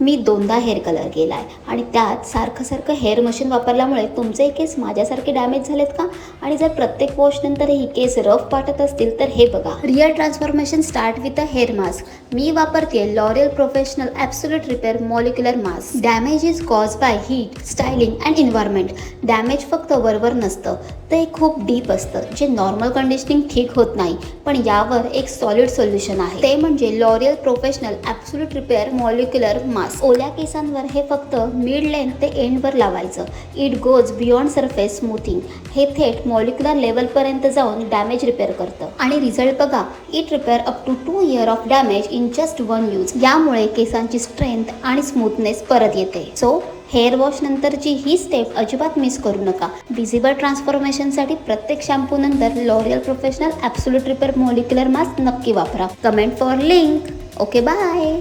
मी 2दा hair colour केला आहे आणि त्यात सारखं हेअर मशीन वापरल्यामुळे तुमचे केस माझ्यासारखे डॅमेज झालेत का? आणि जर प्रत्येक वॉशनंतर ही केस रफ वाटत असतील तर हे बघा. Real transformation start with a hair mask. मी वापरते L'Oreal professional absolute repair molecular mask. Damage is cause by heat, styling and environment. Damage फक्त वरवर नसतं, ते खूप डीप असतं जे नॉर्मल कंडिशनिंग ठीक होत नाही. पण यावर एक सॉलिड सोल्युशन आहे, ते म्हणजे L'Oréal professional absolute repair molecular mask. ओल्या केसांवर हे फक्त मिड लेंथ ते एंडवर लावायचं. It goes beyond surface smoothing. हे थेट मॉलिक्युलर लेवलपर्यंत जाऊन डॅमेज रिपेअर करतं आणि रिझल्ट बघा. It repair up to 2 year of damage in just 1 use. यामुळे केसांची स्ट्रेंथ आणि स्मूथनेस परत येते. सो हेअर वॉश नंतरची ही स्टेप अजिबात मिस करू नका. विजिबल ट्रान्सफॉर्मेशनसाठी प्रत्येक शॅम्पू नंतर L'Oreal professional absolute repair molecular mask नक्की वापरा. Comment for link. Okay, bye.